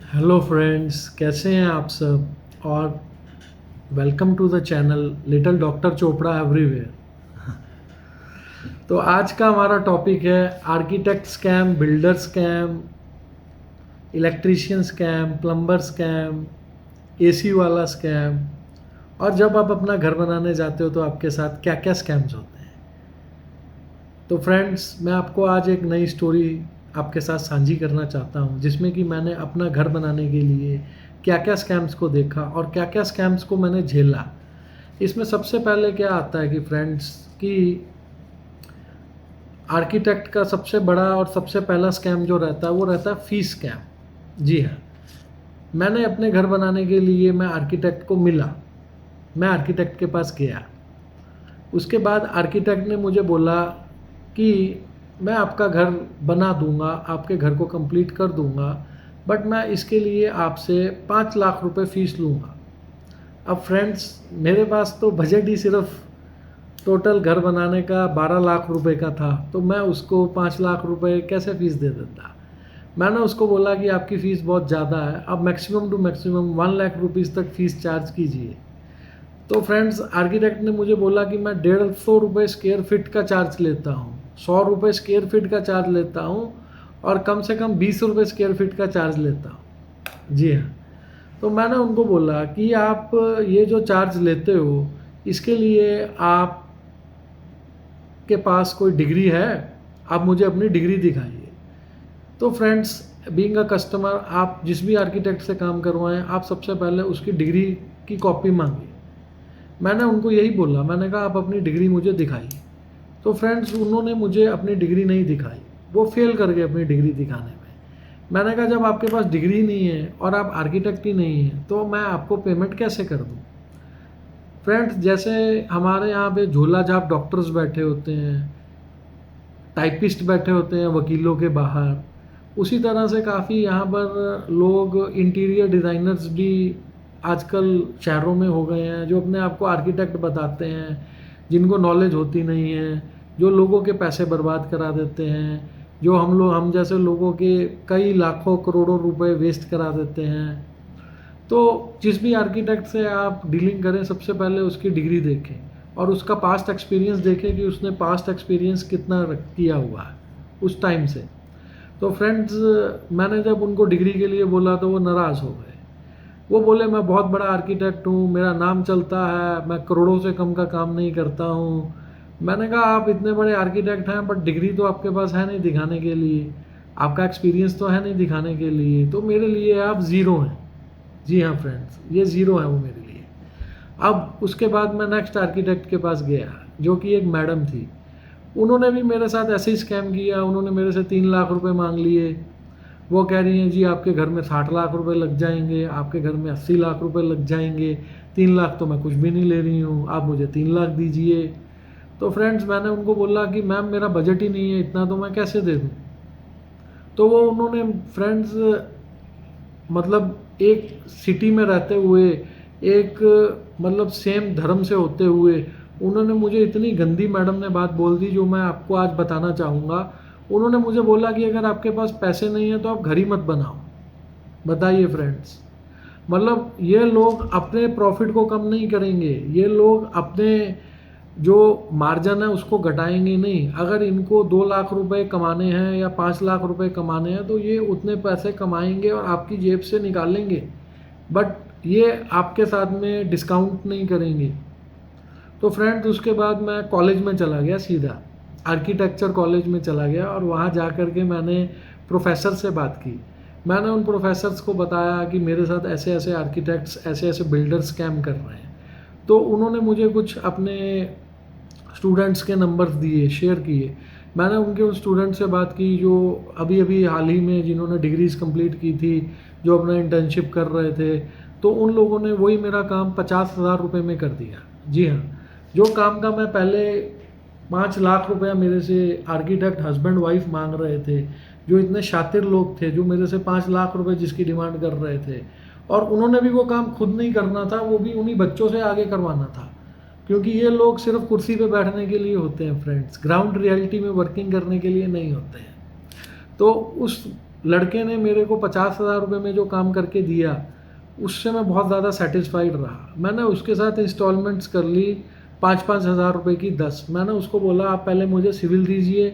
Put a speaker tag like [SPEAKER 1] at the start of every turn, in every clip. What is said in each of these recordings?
[SPEAKER 1] Hello friends, कैसे हैं आप सब। और welcome to the channel little doctor Chopra everywhere. तो आज का हमारा टॉपिक है architect scam, builder scam, electrician scam, plumber scam, AC वाला स्कैम। और जब आप अपना घर बनाने जाते हो तो आपके साथ क्या क्या स्कैम्स होते हैं। तो फ्रेंड्स, मैं आपको आज एक नई स्टोरी आपके साथ साझी करना चाहता हूँ, जिसमें कि मैंने अपना घर बनाने के लिए क्या क्या स्कैम्स को देखा और क्या क्या स्कैम्स को मैंने झेला। इसमें सबसे पहले क्या आता है कि फ्रेंड्स, कि आर्किटेक्ट का सबसे बड़ा और सबसे पहला स्कैम जो रहता है वो रहता है फीस स्कैम। जी हाँ, मैंने अपने घर बनाने के लिए मैं आर्किटेक्ट को मिला, मैं आर्किटेक्ट के पास गया। उसके बाद आर्किटेक्ट ने मुझे बोला कि मैं आपका घर बना दूंगा, आपके घर को कंप्लीट कर दूंगा, बट मैं इसके लिए आपसे 5 लाख रुपए फीस लूँगा। अब फ्रेंड्स, मेरे पास तो बजट ही सिर्फ टोटल घर बनाने का 12 लाख रुपए का था, तो मैं उसको 5 लाख रुपए कैसे फ़ीस दे देता। मैंने उसको बोला कि आपकी फ़ीस बहुत ज़्यादा है, आप maximum to maximum 1 lakh rupees तक फ़ीस चार्ज कीजिए। तो फ्रेंड्स, आर्किटेक्ट ने मुझे बोला कि मैं 150 रुपये स्क्वायर फीट का चार्ज लेता हूँ, 100 रुपये स्क्वायर फीट का चार्ज लेता हूँ, और कम से कम 20 रुपये स्क्वायर फीट का चार्ज लेता हूँ। जी हाँ। तो मैंने उनको बोला कि आप ये जो चार्ज लेते हो, इसके लिए आप के पास कोई डिग्री है, आप मुझे अपनी डिग्री दिखाइए। तो फ्रेंड्स, बीइंग अ कस्टमर, आप जिस भी आर्किटेक्ट से काम करवाएं, आप सबसे पहले उसकी डिग्री की कॉपी मांगिए। मैंने उनको यही बोला, मैंने कहा आप अपनी डिग्री मुझे दिखाइए। तो फ्रेंड्स, उन्होंने मुझे अपनी डिग्री नहीं दिखाई, वो फेल कर गए अपनी डिग्री दिखाने में। मैंने कहा जब आपके पास डिग्री नहीं है और आप आर्किटेक्ट ही नहीं हैं, तो मैं आपको पेमेंट कैसे कर दूँ। फ्रेंड्स, जैसे हमारे यहाँ पे झोला झाप डॉक्टर्स बैठे होते हैं, टाइपिस्ट बैठे होते हैं वकीलों के बाहर, उसी तरह से काफ़ी यहाँ पर लोग इंटीरियर डिज़ाइनर्स भी आजकल शहरों में हो गए हैं, जो अपने आप को आर्किटेक्ट बताते हैं, जिनको नॉलेज होती नहीं है, जो लोगों के पैसे बर्बाद करा देते हैं, जो हम जैसे लोगों के कई लाखों करोड़ों रुपए वेस्ट करा देते हैं। तो जिस भी आर्किटेक्ट से आप डीलिंग करें, सबसे पहले उसकी डिग्री देखें और उसका पास्ट एक्सपीरियंस देखें कि उसने पास्ट एक्सपीरियंस कितना किया हुआ है उस टाइम से। तो फ्रेंड्स, मैंने जब उनको डिग्री के लिए बोला तो वो नाराज़ हो गए। वो बोले मैं बहुत बड़ा आर्किटेक्ट हूँ, मेरा नाम चलता है, मैं करोड़ों से कम का काम नहीं करता हूँ। मैंने कहा आप इतने बड़े आर्किटेक्ट हैं, बट डिग्री तो आपके पास है नहीं दिखाने के लिए, आपका एक्सपीरियंस तो है नहीं दिखाने के लिए, तो मेरे लिए आप ज़ीरो हैं। जी हाँ फ्रेंड्स, ये ज़ीरो है वो मेरे लिए। अब उसके बाद मैं नेक्स्ट आर्किटेक्ट के पास गया, जो कि एक मैडम थी। उन्होंने भी मेरे साथ ऐसे ही स्कैम किया। उन्होंने मेरे से 3 लाख रुपए मांग लिए। वो कह रही हैं जी आपके घर में 60 लाख रुपए लग जाएंगे, आपके घर में 80 लाख रुपए लग जाएंगे, 3 लाख तो मैं कुछ भी नहीं ले रही हूँ, आप मुझे 3 लाख दीजिए। तो फ्रेंड्स, मैंने उनको बोला कि मैम मेरा बजट ही नहीं है इतना, तो मैं कैसे दे दूँ। तो वो उन्होंने फ्रेंड्स, मतलब एक सिटी में रहते हुए, एक मतलब सेम धर्म से होते हुए, उन्होंने मुझे इतनी गंदी मैडम ने बात बोल दी, जो मैं आपको आज बताना चाहूँगा। उन्होंने मुझे बोला कि अगर आपके पास पैसे नहीं है तो आप घर ही मत बनाओ। बताइए फ्रेंड्स, मतलब ये लोग अपने प्रॉफिट को कम नहीं करेंगे, ये लोग अपने जो मार्जिन है उसको घटाएंगे नहीं। अगर इनको 2 लाख रुपए कमाने हैं या 5 लाख रुपए कमाने हैं, तो ये उतने पैसे कमाएंगे और आपकी जेब से निकालेंगे, बट ये आपके साथ में डिस्काउंट नहीं करेंगे। तो फ्रेंड्स, उसके बाद मैं कॉलेज में चला गया, सीधा आर्किटेक्चर कॉलेज में चला गया, और वहाँ जा कर के मैंने प्रोफेसर से बात की। मैंने उन प्रोफेसर्स को बताया कि मेरे साथ ऐसे ऐसे आर्किटेक्ट्स, ऐसे ऐसे बिल्डर्स स्कैम कर रहे हैं। तो उन्होंने मुझे कुछ अपने स्टूडेंट्स के नंबर दिए, शेयर किए। मैंने उनके उन स्टूडेंट से बात की जो अभी अभी हाल ही में जिन्होंने डिग्रीज़ कंप्लीट की थी, जो अपना इंटर्नशिप कर रहे थे। तो उन लोगों ने वही मेरा काम 50,000 रुपये में कर दिया। जी हाँ, जो काम का मैं पहले 5 लाख रुपया मेरे से आर्किटेक्ट हस्बैंड वाइफ मांग रहे थे, जो इतने शातिर लोग थे, जो मेरे से 5 लाख रुपए जिसकी डिमांड कर रहे थे, और उन्होंने भी वो काम खुद नहीं करना था, वो भी उन्हीं बच्चों से आगे करवाना था। क्योंकि ये लोग सिर्फ कुर्सी पे बैठने के लिए होते हैं फ्रेंड्स, ग्राउंड रियलिटी में वर्किंग करने के लिए नहीं होते हैं। तो उस लड़के ने मेरे को 50,000 रुपये में जो काम करके दिया उससे मैं बहुत ज़्यादा सेटिस्फाइड रहा। मैंने उसके साथ इंस्टॉलमेंट्स कर ली 5-5 हज़ार रुपये की 10। मैंने उसको बोला आप पहले मुझे सिविल दीजिए,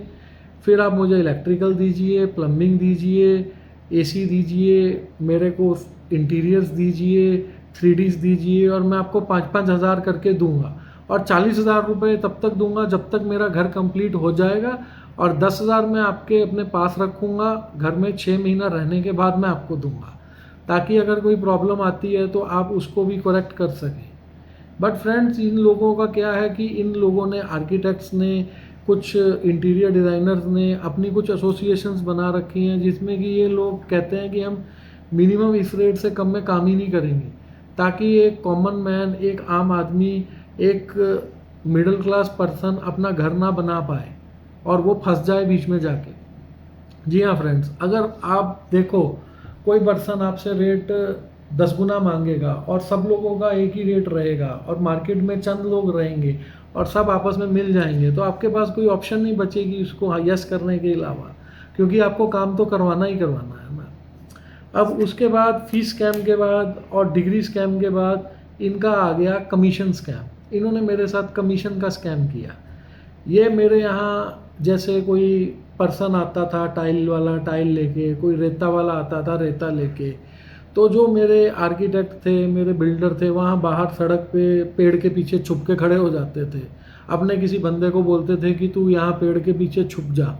[SPEAKER 1] फिर आप मुझे इलेक्ट्रिकल दीजिए, प्लम्बिंग दीजिए, एसी दीजिए, मेरे को इंटीरियर्स दीजिए, 3Ds दीजिए, और मैं आपको 5-5 हज़ार करके दूंगा और 40,000 रुपये तब तक दूंगा जब तक मेरा घर कंप्लीट हो जाएगा, और 10,000 मैं आपके अपने पास रखूँगा, घर में 6 महीना रहने के बाद मैं आपको दूंगा, ताकि अगर कोई प्रॉब्लम आती है तो आप उसको भी करेक्ट कर सकें। बट फ्रेंड्स, इन लोगों का क्या है कि इन लोगों ने, आर्किटेक्ट्स ने, कुछ इंटीरियर डिज़ाइनर्स ने अपनी कुछ एसोसिएशंस बना रखी हैं जिसमें कि ये लोग कहते हैं कि हम मिनिमम इस रेट से कम में काम ही नहीं करेंगे, ताकि एक कॉमन मैन, एक आम आदमी, एक मिडिल क्लास पर्सन अपना घर ना बना पाए और वो फंस जाए बीच में जाके। जी हाँ फ्रेंड्स, अगर आप देखो कोई पर्सन आपसे रेट 10 गुना मांगेगा और सब लोगों का एक ही रेट रहेगा और मार्केट में चंद लोग रहेंगे और सब आपस में मिल जाएंगे, तो आपके पास कोई ऑप्शन नहीं बचेगी उसको यस करने के अलावा, क्योंकि आपको काम तो करवाना ही करवाना है ना। अब उसके बाद फीस स्कैम के बाद और डिग्री स्कैम के बाद इनका आ गया कमीशन स्कैम। इन्होंने मेरे साथ कमीशन का स्कैम किया। ये मेरे यहाँ जैसे कोई पर्सन आता था टाइल वाला टाइल लेके, कोई रेता वाला आता था रेता लेके, तो जो मेरे आर्किटेक्ट थे, मेरे बिल्डर थे, वहाँ बाहर सड़क पे पेड़ के पीछे छुप के खड़े हो जाते थे। अपने किसी बंदे को बोलते थे कि तू यहाँ पेड़ के पीछे छुप जा।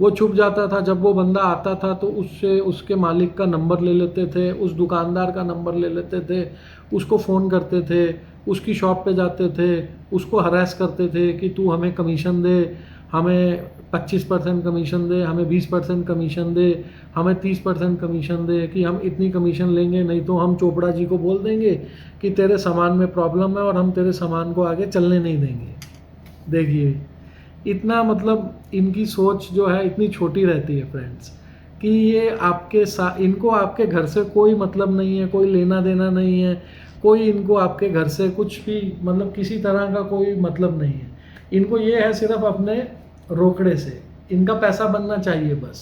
[SPEAKER 1] वो छुप जाता था। जब वो बंदा आता था तो उससे उसके मालिक का नंबर ले लेते थे, उस दुकानदार का नंबर ले लेते थे, उसको फ़ोन करते थे, उसकी शॉप पे जाते थे, उसको हरास करते थे कि तू हमें कमीशन दे, हमें 25% कमीशन दे, हमें 20% कमीशन दे, हमें 30% कमीशन दे, कि हम इतनी कमीशन लेंगे, नहीं तो हम चोपड़ा जी को बोल देंगे कि तेरे सामान में प्रॉब्लम है और हम तेरे सामान को आगे चलने नहीं देंगे। देखिए, इतना मतलब इनकी सोच जो है इतनी छोटी रहती है फ्रेंड्स, कि ये इनको आपके घर से कोई मतलब नहीं है, कोई लेना देना नहीं है, कोई इनको आपके घर से कुछ भी मतलब किसी तरह का कोई मतलब नहीं है। इनको ये है सिर्फ अपने रोकड़े से इनका पैसा बनना चाहिए बस।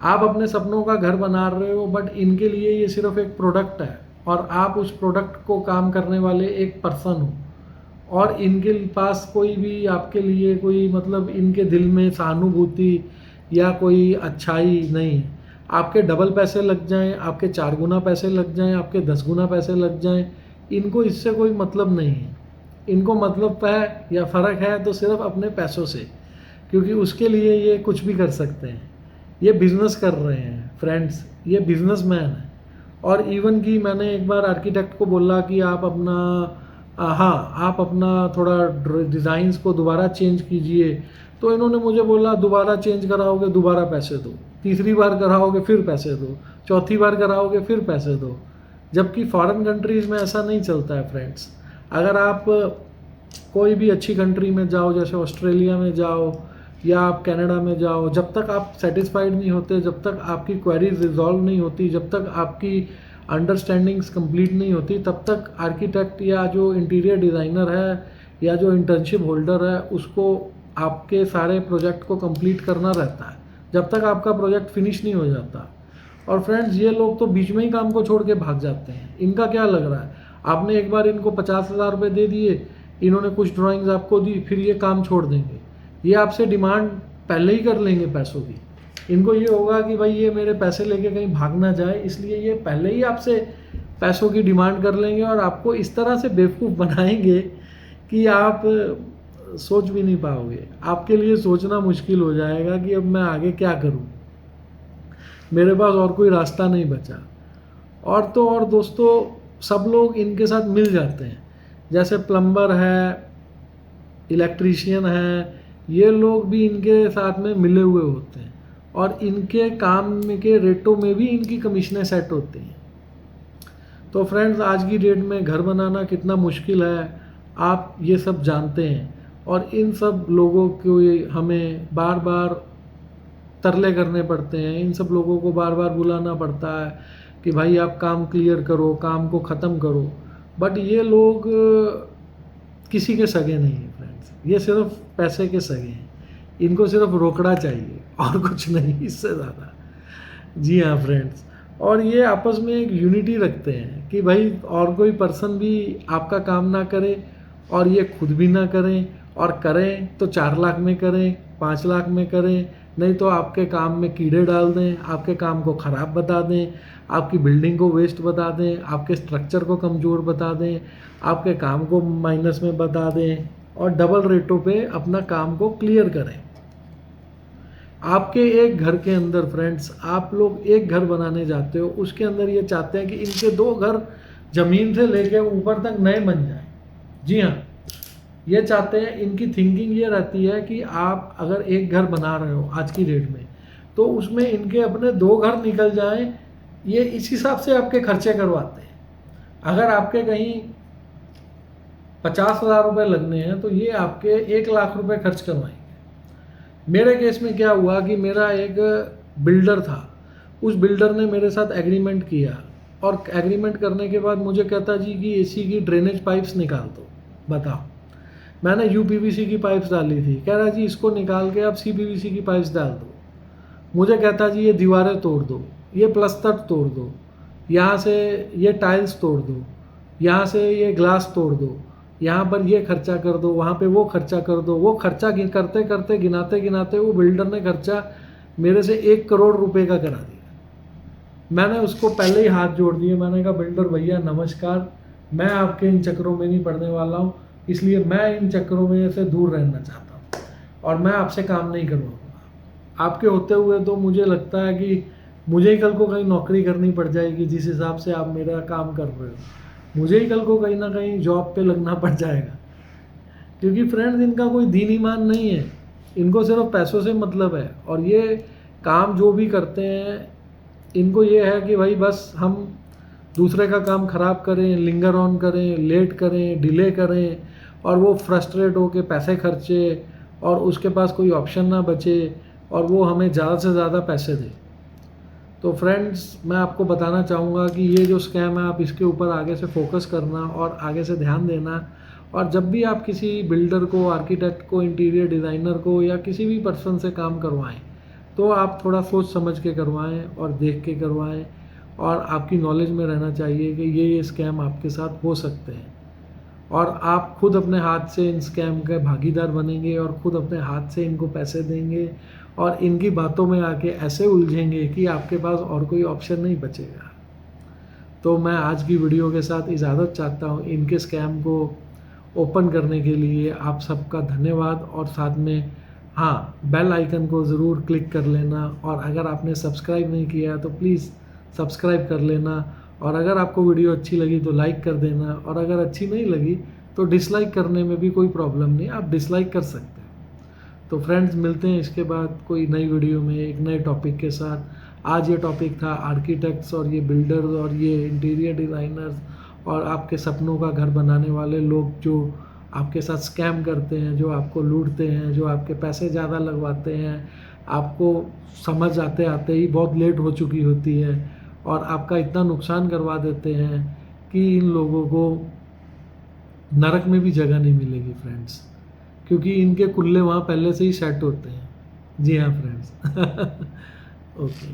[SPEAKER 1] आप अपने सपनों का घर बना रहे हो, बट इनके लिए ये सिर्फ एक प्रोडक्ट है और आप उस प्रोडक्ट को काम करने वाले एक पर्सन हो, और इनके पास कोई भी आपके लिए कोई मतलब इनके दिल में सहानुभूति या कोई अच्छाई नहीं है। आपके डबल पैसे लग जाएं, आपके 4 गुना पैसे लग जाएं, आपके 10 गुना पैसे लग जाएं, इनको इससे कोई मतलब नहीं है। इनको मतलब है या फ़र्क है तो सिर्फ अपने पैसों से, क्योंकि उसके लिए ये कुछ भी कर सकते हैं। ये बिज़नेस कर रहे हैं फ्रेंड्स, ये बिजनेसमैन है। और इवन कि मैंने एक बार आर्किटेक्ट को बोला कि आप अपना आप अपना थोड़ा डिज़ाइंस को दोबारा चेंज कीजिए, तो इन्होंने मुझे बोला दोबारा चेंज कराओगे दोबारा पैसे दो, तीसरी बार कराओगे फिर पैसे दो, चौथी बार कराओगे फिर पैसे दो। जबकि फॉरेन कंट्रीज़ में ऐसा नहीं चलता है फ्रेंड्स। अगर आप कोई भी अच्छी कंट्री में जाओ, जैसे ऑस्ट्रेलिया में जाओ या आप कनाडा में जाओ, जब तक आप सेटिस्फाइड नहीं होते, जब तक आपकी क्वेरीज रिजॉल्व नहीं होती, जब तक आपकी अंडरस्टैंडिंग्स कंप्लीट नहीं होती, तब तक आर्किटेक्ट या जो इंटीरियर डिज़ाइनर है या जो इंटर्नशिप होल्डर है उसको आपके सारे प्रोजेक्ट को कंप्लीट करना रहता है, जब तक आपका प्रोजेक्ट फिनिश नहीं हो जाता। और फ्रेंड्स, ये लोग तो बीच में ही काम को छोड़ के भाग जाते हैं। इनका क्या लग रहा है, आपने एक बार इनको 50,000 रुपये दे दिए, इन्होंने कुछ ड्राइंग्स आपको दी, फिर ये काम छोड़ देंगे। ये आपसे डिमांड पहले ही कर लेंगे पैसों की। इनको ये होगा कि भाई ये मेरे पैसे लेके कहीं भाग ना जाए, इसलिए ये पहले ही आपसे पैसों की डिमांड कर लेंगे और आपको इस तरह से बेवकूफ़ बनाएंगे कि आप सोच भी नहीं पाओगे। आपके लिए सोचना मुश्किल हो जाएगा कि अब मैं आगे क्या करूं, मेरे पास और कोई रास्ता नहीं बचा। और तो और दोस्तों, सब लोग इनके साथ मिल जाते हैं। जैसे प्लम्बर है, इलेक्ट्रीशियन है, ये लोग भी इनके साथ में मिले हुए होते हैं और इनके काम के रेटों में भी इनकी कमीशनें सेट होती हैं। तो फ्रेंड्स, आज की डेट में घर बनाना कितना मुश्किल है आप ये सब जानते हैं, और इन सब लोगों को हमें बार बार तरले करने पड़ते हैं। इन सब लोगों को बार बार बुलाना पड़ता है कि भाई आप काम क्लियर करो, काम को ख़त्म करो। बट ये लोग किसी के सगे नहीं हैं फ्रेंड्स, ये सिर्फ पैसे के सगे हैं। इनको सिर्फ रोकड़ा चाहिए और कुछ नहीं, इससे ज़्यादा। जी हाँ फ्रेंड्स, और ये आपस में एक यूनिटी रखते हैं कि भाई और कोई पर्सन भी आपका काम ना करे और ये खुद भी ना करें, और करें तो 4 लाख में करें, 5 लाख में करें, नहीं तो आपके काम में कीड़े डाल दें, आपके काम को ख़राब बता दें, आपकी बिल्डिंग को वेस्ट बता दें, आपके स्ट्रक्चर को कमज़ोर बता दें, आपके काम को माइनस में बता दें और डबल रेटों पे अपना काम को क्लियर करें। आपके एक घर के अंदर फ्रेंड्स, आप लोग एक घर बनाने जाते हो, उसके अंदर ये चाहते हैं कि इनके 2 घर ज़मीन से लेके ऊपर तक नए बन जाएं। जी हाँ, ये चाहते हैं, इनकी थिंकिंग ये रहती है कि आप अगर एक घर बना रहे हो आज की डेट में, तो उसमें इनके अपने 2 घर निकल जाएं। ये इस हिसाब से आपके खर्चे करवाते हैं। अगर आपके कहीं 50,000 रुपये लगने हैं तो ये आपके 1 लाख रुपये खर्च करवाएंगे। मेरे केस में क्या हुआ कि मेरा एक बिल्डर था, उस बिल्डर ने मेरे साथ एग्रीमेंट किया और एग्रीमेंट करने के बाद मुझे कहता जी कि एसी की ड्रेनेज पाइप्स निकाल दो। बताओ, मैंने यूपीवीसी की पाइप्स डाली थी, कह रहा जी इसको निकाल के आप सीपीवीसी की पाइप्स डाल दो। मुझे कहता जी ये दीवारें तोड़ दो, ये प्लस्तर तोड़ दो, यहाँ से ये टाइल्स तोड़ दो, यहाँ से ये ग्लास तोड़ दो, यहाँ पर ये खर्चा कर दो, वहाँ पे वो खर्चा कर दो। वो खर्चा करते करते गिनाते गिनाते वो बिल्डर ने खर्चा मेरे से 1 करोड़ रुपए का करा दिया। मैंने उसको पहले ही हाथ जोड़ दिए, मैंने कहा बिल्डर भैया नमस्कार, मैं आपके इन चक्करों में नहीं पड़ने वाला हूँ, इसलिए मैं इन चक्करों में से दूर रहना चाहता हूँ और मैं आपसे काम नहीं करवाऊँगा। आपके होते हुए तो मुझे लगता है कि मुझे ही कल को कहीं नौकरी करनी पड़ जाएगी, जिस हिसाब से आप मेरा काम कर रहे हो मुझे ही कल को कहीं ना कहीं जॉब पे लगना पड़ जाएगा। क्योंकि फ्रेंड्स, इनका कोई दीन ईमान नहीं है, इनको सिर्फ पैसों से मतलब है। और ये काम जो भी करते हैं, इनको ये है कि भाई बस हम दूसरे का काम ख़राब करें, लिंगर ऑन करें, लेट करें, डिले करें, और वो फ्रस्ट्रेट होकर पैसे खर्चे और उसके पास कोई ऑप्शन ना बचे और वो हमें ज़्यादा से ज़्यादा पैसे दे। तो फ्रेंड्स, मैं आपको बताना चाहूँगा कि ये जो स्कैम है, आप इसके ऊपर आगे से फोकस करना और आगे से ध्यान देना। और जब भी आप किसी बिल्डर को, आर्किटेक्ट को, इंटीरियर डिज़ाइनर को या किसी भी पर्सन से काम करवाएं, तो आप थोड़ा सोच समझ के करवाएं और देख के करवाएं, और आपकी नॉलेज में रहना चाहिए कि ये स्कैम आपके साथ हो सकते हैं। और आप खुद अपने हाथ से इन स्कैम के भागीदार बनेंगे और खुद अपने हाथ से इनको पैसे देंगे और इनकी बातों में आके ऐसे उलझेंगे कि आपके पास और कोई ऑप्शन नहीं बचेगा। तो मैं आज की वीडियो के साथ इजाज़त चाहता हूँ। इनके स्कैम को ओपन करने के लिए आप सबका धन्यवाद, और साथ में हाँ, बेल आइकन को ज़रूर क्लिक कर लेना, और अगर आपने सब्सक्राइब नहीं किया है तो प्लीज़ सब्सक्राइब कर लेना। और अगर आपको वीडियो अच्छी लगी तो लाइक कर देना, और अगर अच्छी नहीं लगी तो डिसलाइक करने में भी कोई प्रॉब्लम नहीं, आप डिसलाइक कर सकते हैं। तो फ्रेंड्स, मिलते हैं इसके बाद कोई नई वीडियो में एक नए टॉपिक के साथ। आज ये टॉपिक था आर्किटेक्ट्स और ये बिल्डर्स और ये इंटीरियर डिज़ाइनर्स और आपके सपनों का घर बनाने वाले लोग जो आपके साथ स्कैम करते हैं, जो आपको लूटते हैं, जो आपके पैसे ज़्यादा लगवाते हैं। आपको समझ आते आते ही बहुत लेट हो चुकी होती है और आपका इतना नुकसान करवा देते हैं कि इन लोगों को नरक में भी जगह नहीं मिलेगी फ्रेंड्स, क्योंकि इनके कुल्ले वहाँ पहले से ही सेट होते हैं। जी हाँ फ्रेंड्स। ओके।